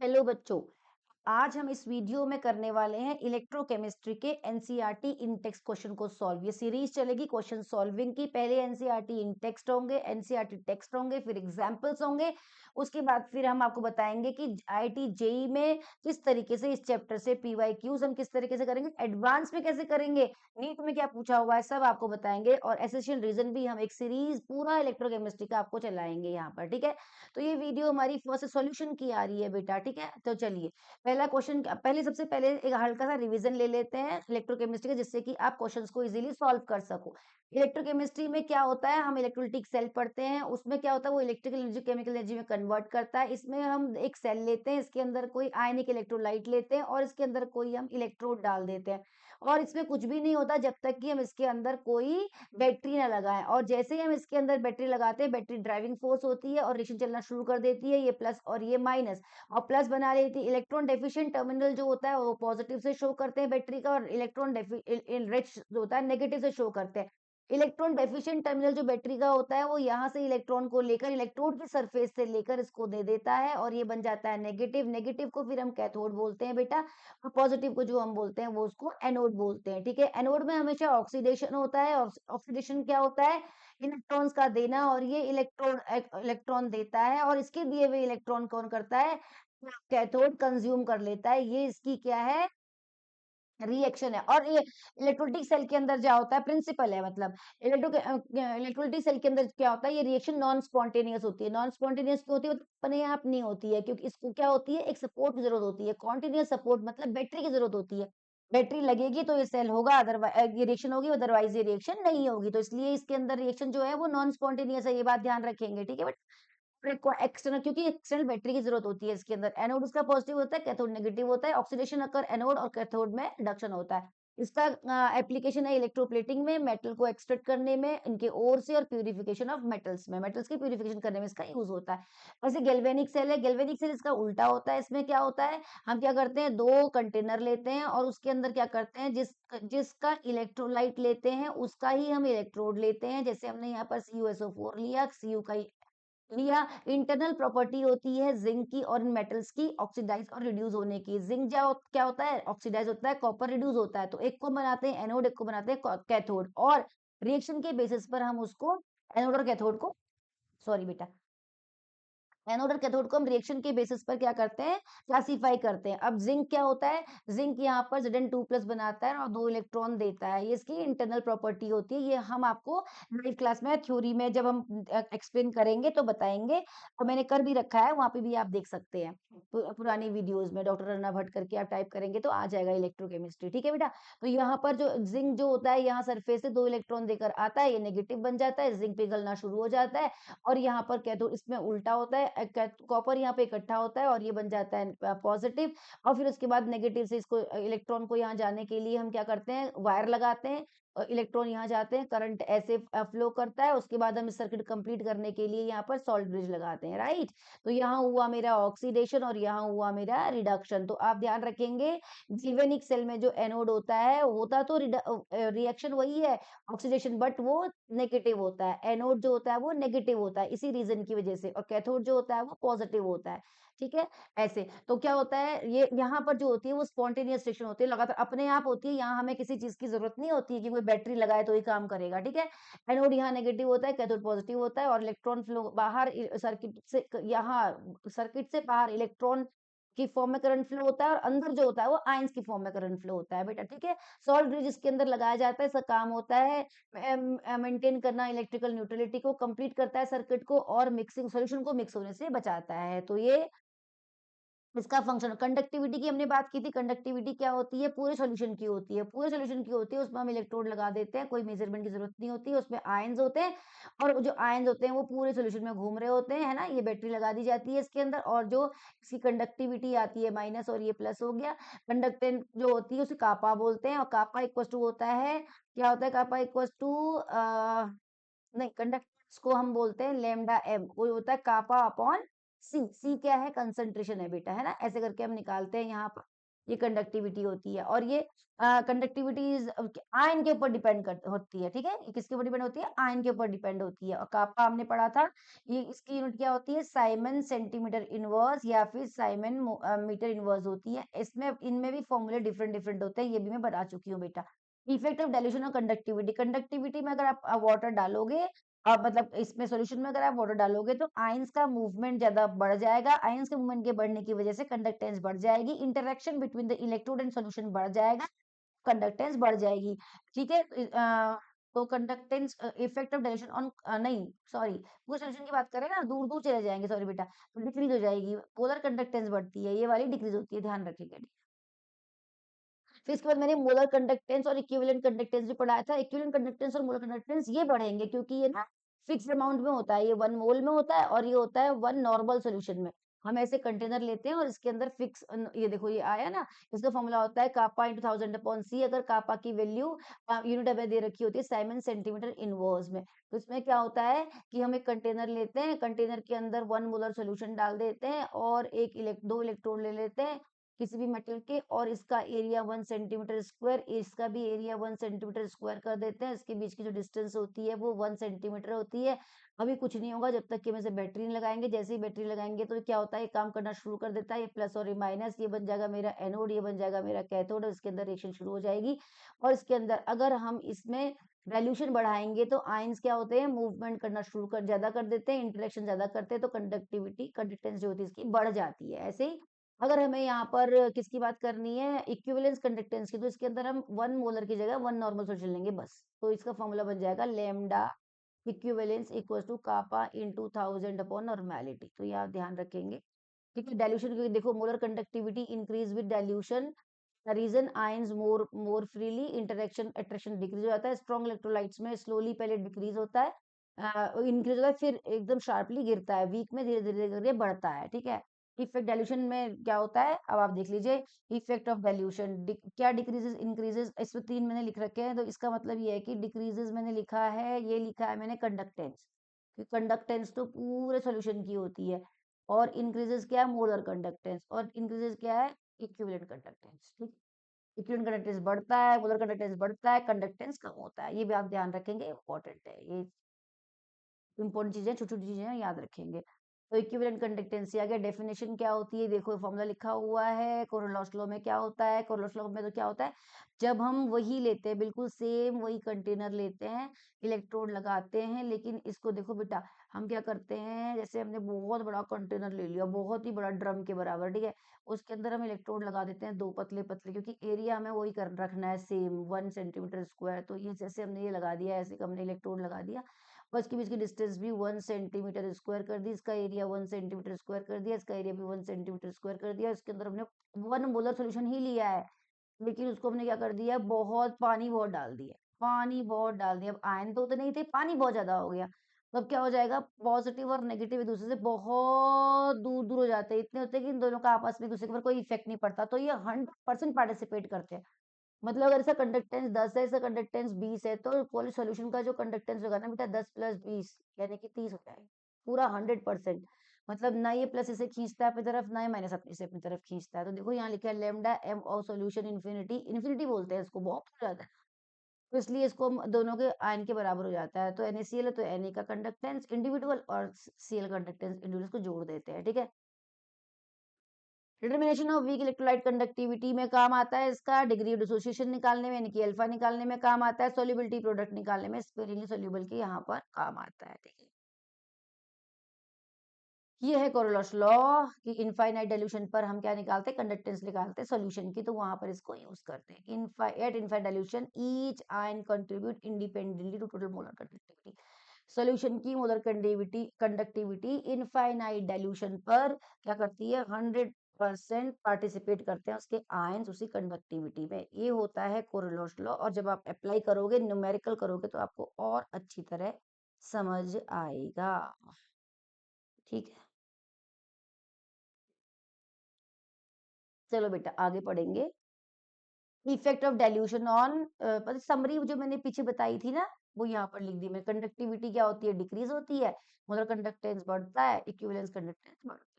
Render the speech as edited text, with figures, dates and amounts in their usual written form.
Hello बच्चों। आज हम इस वीडियो में करने वाले हैं इलेक्ट्रोकेमिस्ट्री के एनसीईआरटी इन टेक्स्ट क्वेश्चन को सॉल्व। ये सीरीज चलेगी क्वेश्चन सॉल्विंग की। पहले एनसीईआरटी इन टेक्स्ट होंगे, एनसीईआरटी टेक्स्ट होंगे, फिर एग्जांपल्स होंगे। उसके बाद फिर हम आपको बताएंगे कि आईआईटी जेई में किस तरीके से इस चैप्टर से पीवाई क्यूज हम किस तरीके से करेंगे, एडवांस में कैसे करेंगे, नीट में क्या पूछा हुआ है, सब आपको बताएंगे। और एसेंशियल रीजन भी हम एक सीरीज पूरा इलेक्ट्रोकेमिस्ट्री का आपको चलाएंगे यहाँ पर, ठीक है। तो ये वीडियो हमारी फर्स्ट सॉल्यूशन की आ रही है बेटा, ठीक है। तो चलिए पहला क्वेश्चन, पहले सबसे पहले एक हल्का सा रिवीजन ले लेते हैं इलेक्ट्रोकेमिस्ट्री का, जिससे कि आप क्वेश्चंस को इजीली सॉल्व कर सको। इलेक्ट्रोकेमिस्ट्री में क्या होता है, हम इलेक्ट्रोलिटिक सेल पढ़ते हैं। उसमें क्या होता है, वो इलेक्ट्रिकल एनर्जी केमिकल एनर्जी में कन्वर्ट करता है। इसमें हम एक सेल लेते हैं, इसके अंदर कोई आयनिक इलेक्ट्रोलाइट लेते हैं और इसके अंदर कोई हम इलेक्ट्रोड डाल देते हैं। और इसमें कुछ भी नहीं होता जब तक कि हम इसके अंदर कोई बैटरी ना लगाएं। और जैसे ही हम इसके अंदर बैटरी लगाते हैं, बैटरी ड्राइविंग फोर्स होती है और रिएक्शन चलना शुरू कर देती है, ये प्लस और ये माइनस। और प्लस बना लेती है। इलेक्ट्रॉन डेफिशिएंट टर्मिनल जो होता है वो पॉजिटिव से शो करते हैं बैटरी का, और इलेक्ट्रॉन रिच जो होता है नेगेटिव से शो करते हैं। इलेक्ट्रॉन डेफिशिएंट टर्मिनल जो बैटरी का होता है वो यहाँ से इलेक्ट्रॉन को लेकर इलेक्ट्रोड की सरफेस से लेकर इसको दे देता है, और ये बन जाता है नेगेटिव। नेगेटिव को फिर हम कैथोड बोलते हैं बेटा, और पॉजिटिव को जो हम बोलते हैं वो उसको एनोड बोलते हैं, ठीक है। एनोड में हमेशा ऑक्सीडेशन होता है। और ऑक्सीडेशन क्या होता है, इलेक्ट्रॉन्स का देना, और ये इलेक्ट्रॉन इलेक्ट्रॉन देता है, और इसके दिए हुए इलेक्ट्रॉन कौन करता है, कैथोड कंज्यूम कर लेता है। ये इसकी क्या है, रिएक्शन है। और ये इलेक्ट्रोलिटिक सेल के अंदर क्या होता है, प्रिंसिपल है। मतलब इलेक्ट्रोलिटिक सेल के अंदर क्या होता है, ये रिएक्शन नॉन स्पॉन्टेनियस होती है। नॉन स्पॉन्टेनियस क्यों होती है, मतलब अपने आप नहीं होती है, क्योंकि इसको क्या होती है, एक सपोर्ट की जरूरत होती है। कॉन्टिन्यूस सपोर्ट मतलब बैटरी की जरूरत होती है। बैटरी लगेगी तो ये सेल होगा, अदरवाइज ये रिएक्शन होगी, अदरवाइज ये रिएक्शन नहीं होगी। तो इसलिए इसके अंदर रिएक्शन जो है वो नॉन स्पॉन्टेनियस है, ये बात ध्यान रखेंगे, ठीक है। एक्सटर्नल, क्योंकि एक्सटर्नल बैटरी की जरूरत होती है इसके अंदर। एनोड उसका पॉजिटिव होता है, कैथोड नेगेटिव होता है। ऑक्सीडेशन अकर एनोड और कैथोड में रिडक्शन होता है। इसका एप्लीकेशन है इलेक्ट्रोप्लेटिंग में, मेटल को एक्सट्रैक्ट करने में इनके ओर से, और प्यूरिफिकेशन ऑफ मेटल्स में, मेटल्स की प्यूरिफिकेशन करने में इसका यूज होता है। वैसे गैल्वेनिक सेल है, गैल्वेनिक सेल इसका उल्टा होता है। इसमें क्या होता है, हम क्या करते हैं, दो कंटेनर लेते हैं और उसके अंदर क्या करते हैं, जिसका इलेक्ट्रोलाइट लेते हैं उसका ही हम इलेक्ट्रोड लेते हैं। जैसे हमने यहाँ पर CuSO4 लिया, Cu का लिया। इंटरनल प्रॉपर्टी होती है जिंक की और इन मेटल्स की ऑक्सीडाइज और रिड्यूस होने की। जिंक क्या होता है, ऑक्सीडाइज होता है, कॉपर रिड्यूस होता है। तो एक को बनाते हैं एनोड, एक को बनाते हैं कैथोड, और रिएक्शन के बेसिस पर हम उसको एनोड और कैथोड को, सॉरी बेटा, एनोड और कैथोड को हम रिएक्शन के बेसिस पर क्या करते हैं, क्लासिफाई करते हैं। अब जिंक क्या होता है, जिंक यहाँ पर Zn2+ बनाता है और दो इलेक्ट्रॉन देता है। ये इसकी इंटरनल प्रॉपर्टी होती है। ये हम आपको लाइव क्लास में, थ्योरी में जब हम एक्सप्लेन करेंगे तो बताएंगे। और मैंने कर भी रखा है, वहां पे भी आप देख सकते हैं। पुरानी वीडियोज में डॉक्टर रन्ना भट्ट करके आप टाइप करेंगे तो आ जाएगा इलेक्ट्रोकेमिस्ट्री, ठीक है बेटा। तो यहाँ पर जो जिंक जो होता है, यहाँ सरफेस से दो इलेक्ट्रॉन देकर आता है, ये नेगेटिव बन जाता है, जिंक पिघलना शुरू हो जाता है। और यहाँ पर कैथोड इसमें उल्टा होता है, कॉपर यहाँ पे इकट्ठा होता है और ये बन जाता है पॉजिटिव। और फिर उसके बाद नेगेटिव से इसको इलेक्ट्रॉन को यहाँ जाने के लिए हम क्या करते हैं, वायर लगाते हैं। इलेक्ट्रॉन यहाँ जाते हैं, करंट ऐसे फ्लो करता है। उसके बाद हम इस सर्किट कंप्लीट करने के लिए यहाँ पर सॉल्ट ब्रिज लगाते हैं, राइट। तो यहाँ हुआ मेरा ऑक्सीडेशन और यहाँ हुआ मेरा रिडक्शन। तो आप ध्यान रखेंगे, जीवेनिक सेल में जो एनोड होता है, होता तो रिएक्शन वही है, ऑक्सीडेशन, बट वो नेगेटिव होता है। एनोड जो होता है वो नेगेटिव होता है इसी रीजन की वजह से, और कैथोड जो होता है वो पॉजिटिव होता है, ठीक है। ऐसे तो क्या होता है, ये यहाँ पर जो होती है वो स्पॉन्टेनियस रिएक्शन होती है, लगातार अपने आप होती है। यहाँ हमें किसी चीज की जरूरत नहीं होती है कि कोई बैटरी लगाए तो ही काम करेगा, ठीक है। एनोड यहाँ नेगेटिव होता है, कैथोड पॉजिटिव होता है, और इलेक्ट्रॉन फ्लो बाहर सर्किट से, यहाँ सर्किट से बाहर इलेक्ट्रॉन की फॉर्म में करंट फ्लो होता है, और अंदर जो होता है वो आयंस की फॉर्म में करंट फ्लो होता है बेटा, ठीक है। सॉल्ट ब्रिज इसके अंदर लगाया जाता है, इसका काम होता है मेंटेन करना इलेक्ट्रिकल न्यूट्रलिटी को, कंप्लीट करता है सर्किट को, और मिक्सिंग सॉल्यूशन को मिक्स होने से बचाता है। तो ये इसका फंक्शन। कंडक्टिविटी की हमने बात की थी, कंडक्टिविटी क्या होती है, पूरे सॉल्यूशन की होती है, पूरे सॉल्यूशन की होती है। उसमें हम इलेक्ट्रोड लगा देते हैं, कोई मेजरमेंट की जरूरत नहीं होती है। उसमें आयंस होते हैं, और जो आयंस होते हैं वो पूरे सॉल्यूशन में घूम रहे होते हैं, है ना। ये बैटरी लगा दी जाती है इसके अंदर, और जो इसकी कंडक्टिविटी आती है माइनस, और ये प्लस हो गया। कंडक्टेंस जो होती है उसे कापा बोलते हैं, और कापा इक्वल टू होता है, क्या होता है कापा इक्वल टू, नहीं, कंडक्टेंस को हम बोलते हैं लेमडा एम, वो होता है कापा अपॉन सी। सी क्या है, कंसंट्रेशन है बेटा, है ना। ऐसे करके हम निकालते हैं यहाँ पर, ये कंडक्टिविटी होती है। और ये कंडक्टिविटी आयन के ऊपर डिपेंड कर होती है, ठीक है। ये किसके ऊपर डिपेंड होती है? आयन के ऊपर डिपेंड होती है। और कापा हमने पढ़ा था, ये इसकी यूनिट क्या होती है? साइमन सेंटीमीटर इनवर्स या फिर साइमन मीटर इनवर्स होती है। इसमें इनमें भी फॉर्मूले डिफरेंट डिफरेंट होते हैं, ये भी मैं बता चुकी हूँ बेटा। इफेक्ट ऑफ डाइल्यूशन और कंडक्टिविटी, कंडक्टिविटी में अगर आप वाटर डालोगे, मतलब इसमें सॉल्यूशन में अगर आप वाटर डालोगे तो आयंस का मूवमेंट ज्यादा बढ़ जाएगा। आयंस के मूवमेंट के बढ़ने की वजह से कंडक्टेंस बढ़ जाएगी, interaction between the electrode and solution बढ़ जाएगा, कंडक्टेंस बढ़ जाएगी, ठीक है। तो conductance effect of dilation on, नहीं सॉरी, पूरे सॉल्यूशन की बात करें ना, दूर दूर चले जाएंगे, सॉरी बेटा, तो डिक्रीज हो जाएगी, पोलर कंडक्टेंस बढ़ती है, ये वाली डिक्रीज होती है, ध्यान रखिएगा। फिर इसके बाद मैंने मोलर कंडक्टेंस और इक्विवेलेंट कंडक्टेंस भी पढ़ाया था। इक्विवेलेंट कंडक्टेंस और मोलर कंडक्टेंस ये बढ़ेंगे क्योंकि ये ना फिक्स अमाउंट में होता है, ये 1 मोल में होता है और ये होता है 1 नॉर्मल सॉल्यूशन में। हम ऐसे कंटेनर लेते हैं और इसके अंदर फिक्स, ये देखो ये आया ना, इसका फॉर्मूला होता है कापा इंटू 1000 अपॉन सी। अगर कापा की वैल्यू यूनिट हमें दे रखी होती है साइमन सेंटीमीटर इनवर्स में, तो इसमें क्या होता है कि हम एक कंटेनर लेते हैं, कंटेनर के अंदर 1 मोलर सॉल्यूशन डाल देते हैं और दो इलेक्ट्रोड ले लेते हैं किसी भी मेटल के, और इसका एरिया 1 सेंटीमीटर स्क्वायर, इसका भी एरिया 1 सेंटीमीटर स्क्वायर कर देते हैं। इसके बीच की जो डिस्टेंस होती है वो 1 सेंटीमीटर होती है। अभी कुछ नहीं होगा जब तक कि हम इसे बैटरी नहीं लगाएंगे। जैसे ही बैटरी लगाएंगे तो क्या होता है, ये काम करना शुरू कर देता है, ये प्लस और ये माइनस, ये बन जाएगा मेरा एनोड, ये बन जाएगा मेरा कैथोड, और इसके अंदर रिएक्शन शुरू हो जाएगी। और इसके अंदर अगर हम इसमें वैल्यूशन बढ़ाएंगे तो आयंस क्या होते हैं, मूवमेंट करना शुरू कर ज्यादा कर देते हैं, इंटरेक्शन ज्यादा करते हैं, तो कंडक्टिविटी कंडक्टेंस जो होती है इसकी बढ़ जाती है। ऐसे ही अगर हमें यहाँ पर किसकी बात करनी है, इक्विवेलेंस कंडक्टेंस की, तो इसके अंदर हम 1 मोलर की जगह 1 नॉर्मल सॉल्यूशन लेंगे बस। तो इसका फॉर्मूला बन जाएगा lambda equivalence equal to kappa into 1000 upon normality. तो ये आप ध्यान रखेंगे, ठीक है। डाइल्यूशन, क्योंकि देखो molar conductivity increase with dilution, reason ions more freely, interaction attraction decrease हो जाता है। स्ट्रॉन्ग इलेक्ट्रोलाइट्स में स्लोली पहले डिक्रीज होता है, इंक्रीज होता है, फिर एकदम शार्पली गिरता है, वीक में धीरे धीरे करके बढ़ता है, ठीक है। इफेक्ट डाइल्यूशन में क्या होता है, अब आप देख लीजिए, इफेक्ट ऑफ डाइल्यूशन क्या डिक्रीजेस इंक्रीजेस, इसमें 3 मैंने लिख रखे हैं, तो इसका मतलब ये है कि डिक्रीजेस मैंने लिखा है, ये लिखा है मैंने कंडक्टेंस, कंडक्टेंस तो पूरे सॉल्यूशन की होती है, और इंक्रीजेस क्या है, मोलर कंडक्टेंस, और इंक्रीजेस क्या है, इक्विवेलेंट कंडक्टेंस, ठीक। इक्विवेलेंट कंडक्टेंस बढ़ता है, मोलर कंडक्टेंस बढ़ता है, कंडक्टेंस कम होता है, ये भी आप ध्यान रखेंगे, इंपॉर्टेंट है ये, इंपॉर्टेंट चीजें, छोटी छोटी चीजें याद रखेंगे। तो इक्विवेलेंट कंडक्टेंसी आ गया, डेफिनेशन क्या होती है, देखो फॉर्मूला लिखा हुआ है। कोरोलॉस लॉ में क्या होता है, कोरोलॉस लॉ में तो क्या होता है, जब हम वही लेते हैं, बिल्कुल सेम वही कंटेनर लेते हैं, इलेक्ट्रोड लगाते हैं, लेकिन इसको देखो बेटा, हम क्या करते हैं, जैसे हमने बहुत बड़ा कंटेनर ले लिया, बहुत ही बड़ा ड्रम के बराबर, ठीक है, उसके अंदर हम इलेक्ट्रोड लगा देते हैं 2 पतले पतले, क्योंकि एरिया हमें वही कर रखना है सेम 1 सेंटीमीटर स्क्वायर। तो ये जैसे हमने ये लगा दिया, ऐसे हमने इलेक्ट्रोड लगा दिया, और इसके बीच की डिस्टेंस भी 1 सेंटीमीटर स्क्वायर कर दी, इसका एरिया 1 सेंटीमीटर स्क्वायर कर दिया, इसका एरिया भी 1 सेंटीमीटर स्क्वायर कर दिया। इसके अंदर हमने 1 मोलर सोल्यूशन ही लिया है, लेकिन उसको हमने क्या कर दिया, बहुत पानी बहुत डाल दिया, पानी बहुत डाल दिया। अब आयन तो उतने ही थे, पानी बहुत ज्यादा हो गया, तो अब क्या हो जाएगा, पॉजिटिव और नेगेटिव एक दूसरे से बहुत दूर दूर हो जाते हैं, इतने होते हैं कि इन दोनों का आपस में एक दूसरे के ऊपर कोई इफेक्ट नहीं पड़ता, तो ये 100% पार्टिसिपेट करते हैं। मतलब अगर इसका कंडक्टेंस 10 है, इसका कंडक्टेंस 20 है, तो पूरे सॉल्यूशन का जो कंडक्टेंस होगा ना बेटा, 10 प्लस 20 यानी कि 30 हो जाएगा, पूरा 100%। मतलब ना ये प्लस इसे खींचता है अपनी तरफ, ना ये माइनस इसे अपनी तरफ खींचता है। तो देखो यहाँ लिखा है lambda M of solution infinity, infinity बोलते हैं इसको, बहुत हो जाता है, तो इसलिए इसको हम दोनों के आयन के बराबर हो जाता है। तो NaCl है तो Na का कंडक्टेंस इंडिविजुअल और Cl कंडक्टेंस इंडिविजुअल को जोड़ देते हैं, ठीक है। Determination of weak electrolyte conductivity में काम आता है इसका, डिग्री ऑफ डिसोसिएशन निकालने में, यानी कि अल्फा निकालने में काम आता है, सोल्युबिलिटी प्रोडक्ट निकालने में, स्पेरिंगली सोल्यूबल के यहाँ पर काम आता है, ठीक है। ये है कोरोलस लॉ कि इनफाइनाइट डाइल्यूशन पर हम क्या निकालते हैं, कंडक्टेंस निकालते हैं सॉल्यूशन की, तो वहां पर इसको यूज करते हैं। At infinite dilution each ion contribute independently to total molar conductivity, solution की मोलर कंडक्टिविटी इनफाइनाइट डाइल्यूशन पर क्या करती है, 100% पार्टिसिपेट करते हैं उसके आयंस उसी कंडक्टिविटी में। ये होता है कोरोलस लॉ, और जब आप अप्लाई करोगे, न्यूमेरिकल करोगे, तो आपको और अच्छी तरह समझ आएगा, ठीक है। चलो बेटा आगे पढ़ेंगे, effect of dilution on, summary जो मैंने पीछे बताई थी ना, वो यहाँ पर लिख दी मैं। कंडक्टिविटी क्या होती है, डिक्रीज होती है, मोलर कंडक्टेंस बढ़ता है, इक्विवेलेंस कंडक्टेंस बढ़ता है।